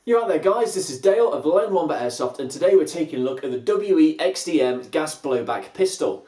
You're right there guys, this is Dale of Lone Wombat Airsoft, and today we're taking a look at the WE XDM gas blowback pistol.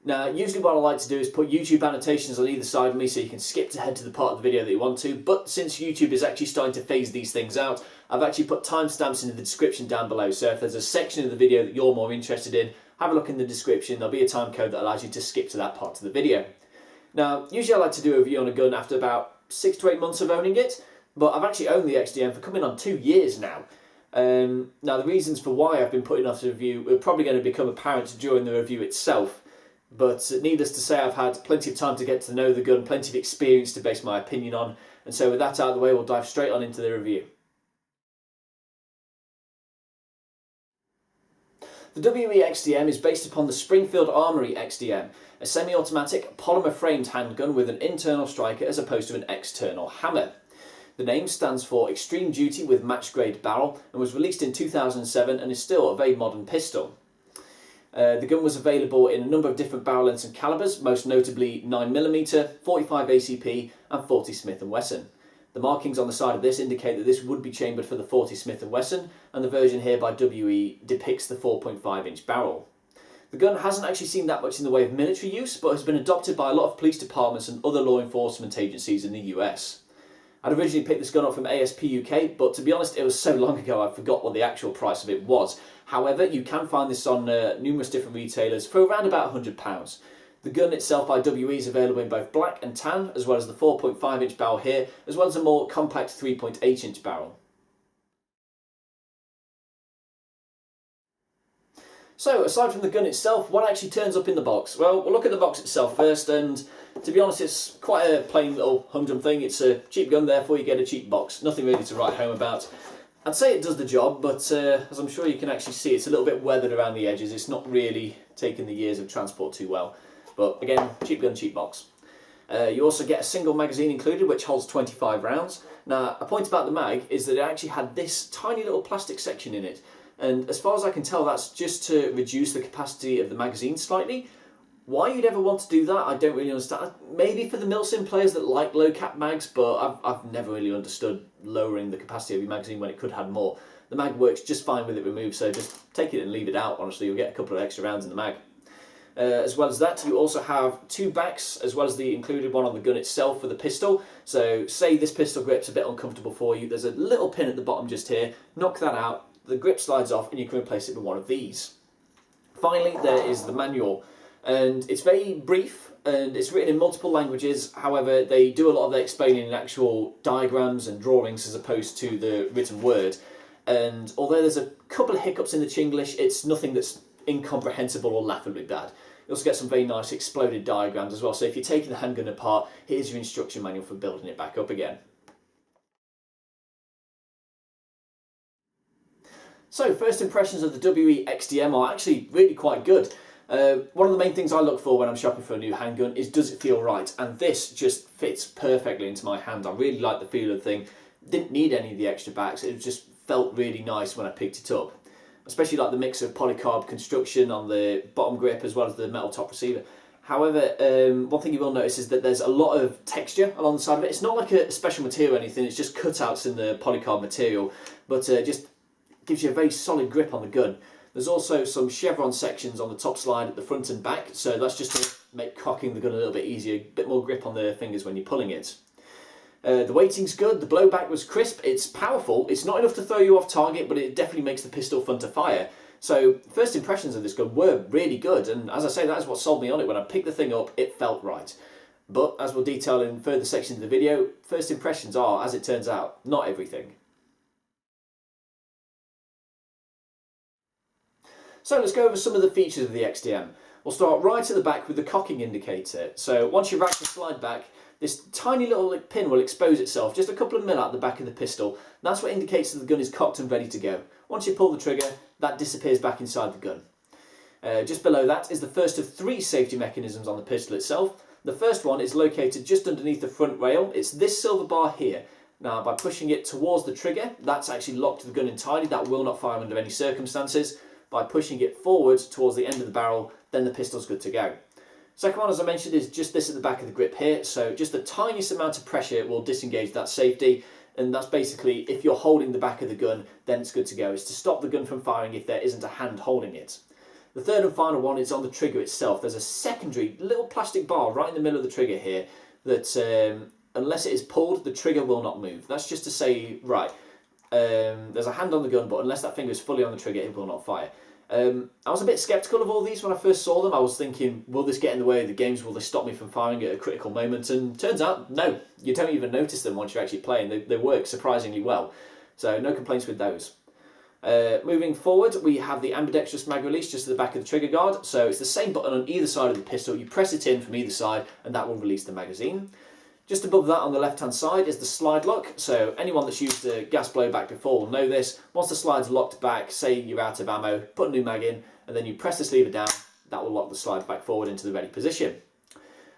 Now usually what I like to do is put YouTube annotations on either side of me so you can skip ahead to the part of the video that you want to, but since YouTube is actually starting to phase these things out, I've actually put timestamps in the description down below, so if there's a section of the video that you're more interested in, have a look in the description. There'll be a time code that allows you to skip to that part of the video. Now usually I like to do a review on a gun after about 6 to 8 months of owning it, but I've actually owned the XDM for coming on 2 years now. Now the reasons for why I've been putting off the review are probably going to become apparent during the review itself, but needless to say I've had plenty of time to get to know the gun, plenty of experience to base my opinion on, and so with that out of the way we'll dive straight on into the review. The WE XDM is based upon the Springfield Armory XDM, a semi-automatic polymer-framed handgun with an internal striker as opposed to an external hammer. The name stands for Extreme Duty with Match Grade Barrel and was released in 2007 and is still a very modern pistol. The gun was available in a number of different barrel lengths and calibers, most notably 9mm, 45 ACP and 40 Smith & Wesson. The markings on the side of this indicate that this would be chambered for the 40 Smith & Wesson, and the version here by WE depicts the 4.5 inch barrel. The gun hasn't actually seen that much in the way of military use, but has been adopted by a lot of police departments and other law enforcement agencies in the US. I'd originally picked this gun up from ASP UK, but to be honest it was so long ago I forgot what the actual price of it was. However, you can find this on numerous different retailers for around about £100. The gun itself by WE is available in both black and tan, as well as the 4.5 inch barrel here, as well as a more compact 3.8 inch barrel. So, aside from the gun itself, what actually turns up in the box? Well, we'll look at the box itself first, and to be honest, it's quite a plain little humdrum thing. It's a cheap gun, therefore you get a cheap box. Nothing really to write home about. I'd say it does the job, but as I'm sure you can actually see, it's a little bit weathered around the edges. It's not really taken the years of transport too well. But again, cheap gun, cheap box. You also get a single magazine included, which holds 25 rounds. Now, a point about the mag is that it actually had this tiny little plastic section in it. And as far as I can tell, that's just to reduce the capacity of the magazine slightly. Why you'd ever want to do that, I don't really understand. Maybe for the milsim players that like low cap mags, but I've never really understood lowering the capacity of your magazine when it could have more. The mag works just fine with it removed, so just take it and leave it out. Honestly, you'll get a couple of extra rounds in the mag. As well as that, you also have 2 backs, as well as the included one on the gun itself for the pistol. So say this pistol grip's a bit uncomfortable for you, there's a little pin at the bottom just here. Knock that out, the grip slides off and you can replace it with one of these. Finally, there is the manual, and it's very brief and it's written in multiple languages. However, they do a lot of their explaining in actual diagrams and drawings as opposed to the written word. And although there's a couple of hiccups in the Chinglish, it's nothing that's incomprehensible or laughably bad. You also get some very nice exploded diagrams as well, so if you're taking the handgun apart, here's your instruction manual for building it back up again. So, first impressions of the WE XDM are actually really quite good. One of the main things I look for when I'm shopping for a new handgun is, does it feel right? And this just fits perfectly into my hand. I really like the feel of the thing. Didn't need any of the extra backs, it just felt really nice when I picked it up. Especially like the mix of polycarb construction on the bottom grip as well as the metal top receiver. However, one thing you will notice is that there's a lot of texture along the side of it. It's not like a special material or anything, it's just cutouts in the polycarb material, but just gives you a very solid grip on the gun. There's also some chevron sections on the top slide at the front and back, so that's just to make cocking the gun a little bit easier, a bit more grip on the fingers when you're pulling it. The weighting's good, the blowback was crisp, it's powerful, it's not enough to throw you off target, but it definitely makes the pistol fun to fire. So first impressions of this gun were really good, and as I say, that is what sold me on it. When I picked the thing up, it felt right. But as we'll detail in further sections of the video, first impressions are, as it turns out, not everything. So let's go over some of the features of the XDM. We'll start right at the back with the cocking indicator. So once you rack the slide back, this tiny little pin will expose itself just a couple of mil out the back of the pistol. That's what indicates that the gun is cocked and ready to go. Once you pull the trigger, that disappears back inside the gun. Just below that is the first of 3 safety mechanisms on the pistol itself. The first one is located just underneath the front rail. It's this silver bar here. Now, by pushing it towards the trigger, that's actually locked the gun entirely. That will not fire under any circumstances. By pushing it forwards towards the end of the barrel, then the pistol's good to go. Second one, as I mentioned, is just this at the back of the grip here, so just the tiniest amount of pressure will disengage that safety, And that's basically, if you're holding the back of the gun, then it's good to go. It's to stop the gun from firing if there isn't a hand holding it. The third and final one is on the trigger itself. There's a secondary little plastic bar right in the middle of the trigger here that unless it is pulled, the trigger will not move. That's just to say, right, there's a hand on the gun, but unless that finger is fully on the trigger, it will not fire. I was a bit sceptical of all these when I first saw them. I was thinking, will this get in the way of the games? Will they stop me from firing at a critical moment? And turns out, no. You don't even notice them once you're actually playing. They work surprisingly well. So no complaints with those. Moving forward, we have the ambidextrous mag release just at the back of the trigger guard. So it's the same button on either side of the pistol. You press it in from either side and that will release the magazine. Just above that on the left hand side is the slide lock. So anyone that's used the gas blowback before will know this. Once the slide's locked back, say you're out of ammo, put a new mag in and then you press this lever down, that will lock the slide back forward into the ready position.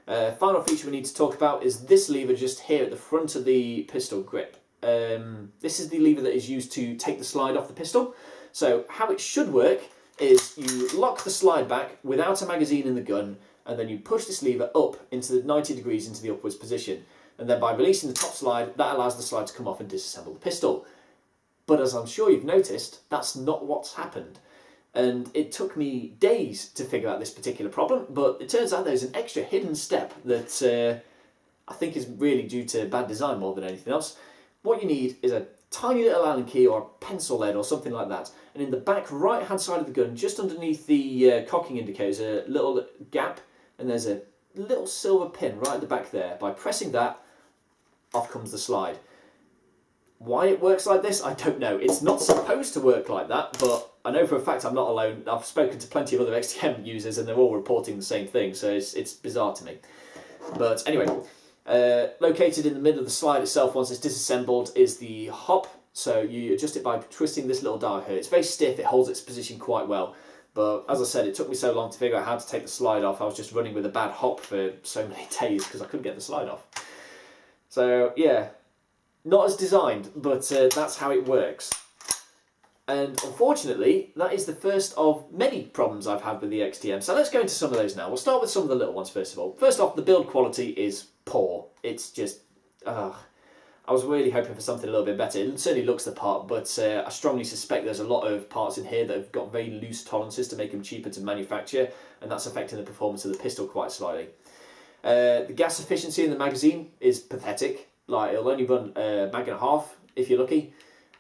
Final feature we need to talk about is this lever just here at the front of the pistol grip. This is the lever that is used to take the slide off the pistol. So how it should work is you lock the slide back without a magazine in the gun, and then you push this lever up into the 90 degrees into the upwards position. And then by releasing the top slide, that allows the slide to come off and disassemble the pistol. But as I'm sure you've noticed, that's not what's happened. And it took me days to figure out this particular problem, but it turns out there's an extra hidden step that I think is really due to bad design more than anything else. What you need is a tiny little Allen key or a pencil lead or something like that. And in the back right hand side of the gun, just underneath the cocking indicator, is a little gap. And there's a little silver pin right at the back there. By pressing that, off comes the slide. Why it works like this, I don't know. It's not supposed to work like that, but I know for a fact I'm not alone. I've spoken to plenty of other XDM users and they're all reporting the same thing, so it's bizarre to me. But anyway, located in the middle of the slide itself, once it's disassembled, is the hop. So you adjust it by twisting this little dial here. It's very stiff, it holds its position quite well. But as I said, it took me so long to figure out how to take the slide off. I was just running with a bad hop for so many days because I couldn't get the slide off. So yeah, not as designed, but that's how it works. And unfortunately, that is the first of many problems I've had with the XDM. So let's go into some of those now. We'll start with some of the little ones first of all. First off, the build quality is poor. It's just, I was really hoping for something a little bit better. It certainly looks the part, but I strongly suspect there's a lot of parts in here that have got very loose tolerances to make them cheaper to manufacture, and that's affecting the performance of the pistol quite slightly. The gas efficiency in the magazine is pathetic. Like, it'll only run a mag and a half if you're lucky,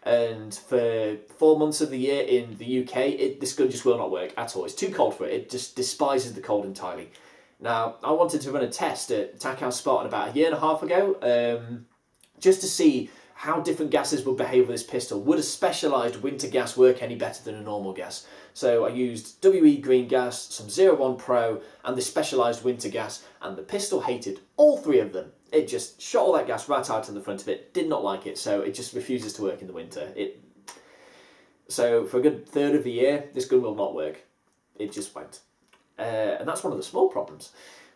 and for 4 months of the year in the UK, this gun just will not work at all. It's too cold for it. It just despises the cold entirely. Now, I wanted to run a test at TACAU Spartan about 1.5 years ago, just to see how different gases would behave with this pistol. Would a specialised winter gas work any better than a normal gas? So I used WE green gas, some 01 Pro, and the specialised winter gas, and the pistol hated all three of them. It just shot all that gas right out in the front of it, did not like it, so it just refuses to work in the winter. So for a good third of the year, this gun will not work. It just won't. And that's one of the small problems.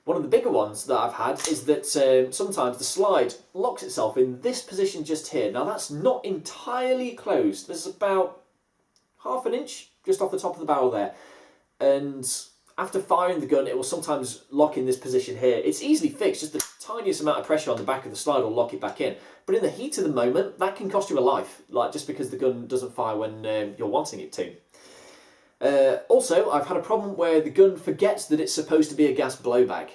One of the bigger ones that I've had is that sometimes the slide locks itself in this position just here. Now that's not entirely closed. There's about ½ an inch just off the top of the barrel there. And after firing the gun, it will sometimes lock in this position here. It's easily fixed, just the tiniest amount of pressure on the back of the slide will lock it back in. But in the heat of the moment, that can cost you a life, like just because the gun doesn't fire when you're wanting it to. Also, I've had a problem where the gun forgets that it's supposed to be a gas blowback.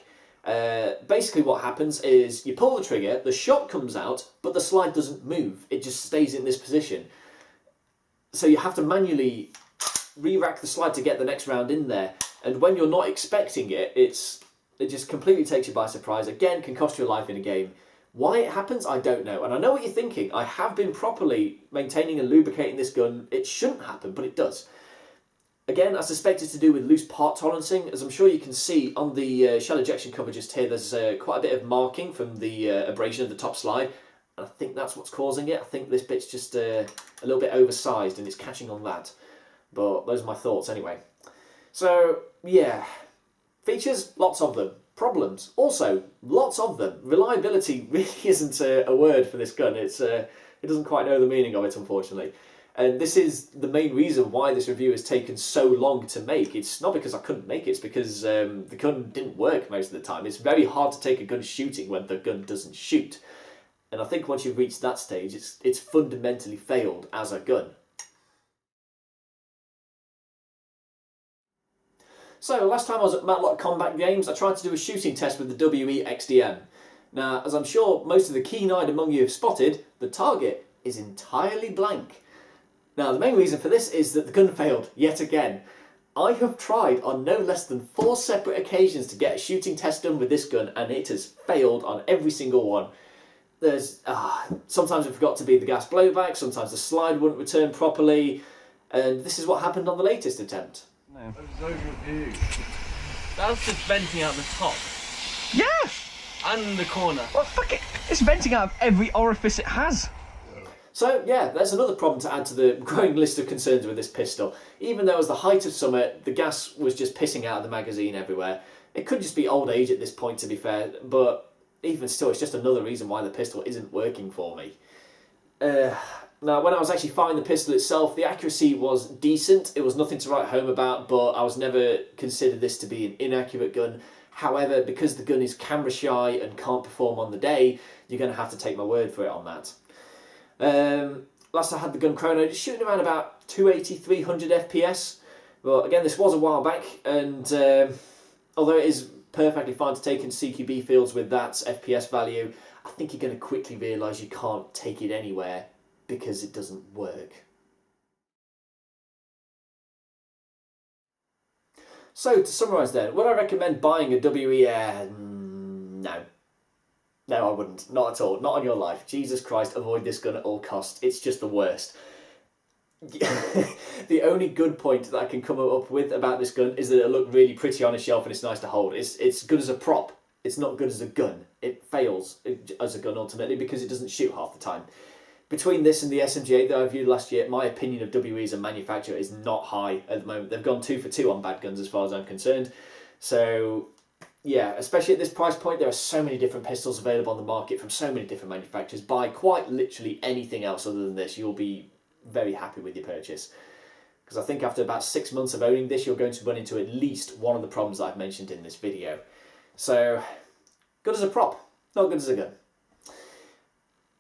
Basically what happens is you pull the trigger, the shot comes out, but the slide doesn't move. It just stays in this position. So you have to manually re-rack the slide to get the next round in there. And when you're not expecting it, it just completely takes you by surprise. Again, can cost you a life in a game. Why it happens, I don't know. And I know what you're thinking. I have been properly maintaining and lubricating this gun. It shouldn't happen, but it does. Again, I suspect it's to do with loose part tolerancing. As I'm sure you can see on the shell ejection cover just here, there's quite a bit of marking from the abrasion of the top slide. And I think that's what's causing it. I think this bit's just a little bit oversized and it's catching on that. But those are my thoughts anyway. So, yeah. Features, lots of them. Problems, also, lots of them. Reliability really isn't a word for this gun. It doesn't quite know the meaning of it, unfortunately. And this is the main reason why this review has taken so long to make. It's not because I couldn't make it, it's because the gun didn't work most of the time. It's very hard to take a gun shooting when the gun doesn't shoot. And I think once you've reached that stage, it's fundamentally failed as a gun. So last time I was at Matlock Combat Games, I tried to do a shooting test with the WE XDM. Now, as I'm sure most of the keen-eyed among you have spotted, the target is entirely blank. Now, the main reason for this is that the gun failed yet again. I have tried on no less than 4 separate occasions to get a shooting test done with this gun, and it has failed on every single one. Sometimes it forgot to be the gas blowback, sometimes the slide wouldn't return properly, and this is what happened on the latest attempt. No. That's just venting out the top. Yeah! And the corner. Well, fuck it. It's venting out of every orifice it has. So yeah, there's another problem to add to the growing list of concerns with this pistol. Even though as the height of summer, the gas was just pissing out of the magazine everywhere. It could just be old age at this point, to be fair, but even still, it's just another reason why the pistol isn't working for me. Now, when I was actually firing the pistol itself, the accuracy was decent. It was nothing to write home about, but I was never considered this to be an inaccurate gun. However, because the gun is camera shy and can't perform on the day, you're going to have to take my word for it on that. Last I had the gun chrono, shooting around about 280, 300 FPS. But again, this was a while back, and although it is perfectly fine to take in CQB fields with that FPS value, I think you're going to quickly realise you can't take it anywhere because it doesn't work. So, to summarise then, would I recommend buying a WE? No. No, I wouldn't. Not at all. Not on your life. Jesus Christ, avoid this gun at all costs. It's just the worst. The only good point that I can come up with about this gun is that it'll look really pretty on a shelf and it's nice to hold. It's good as a prop. It's not good as a gun. It fails as a gun ultimately because it doesn't shoot half the time. Between this and the SMG8 that I reviewed last year, my opinion of WE as a manufacturer is not high at the moment. They've gone 2 for 2 on bad guns as far as I'm concerned. So yeah, especially at this price point, there are so many different pistols available on the market from so many different manufacturers. Buy quite literally anything else other than this. You'll be very happy with your purchase. Because I think after about 6 months of owning this, you're going to run into at least one of the problems that I've mentioned in this video. So, good as a prop, not good as a gun.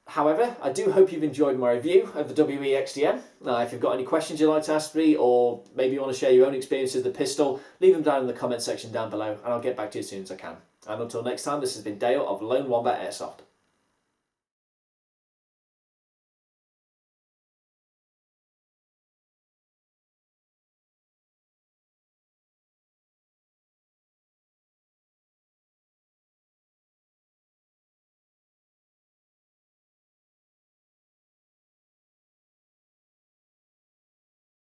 However, I do hope you've enjoyed my review of the WE XDM. If you've got any questions you'd like to ask me, or maybe you want to share your own experiences with the pistol, leave them down in the comment section down below and I'll get back to you as soon as I can. And until next time, this has been Dale of Lone Wombat Airsoft.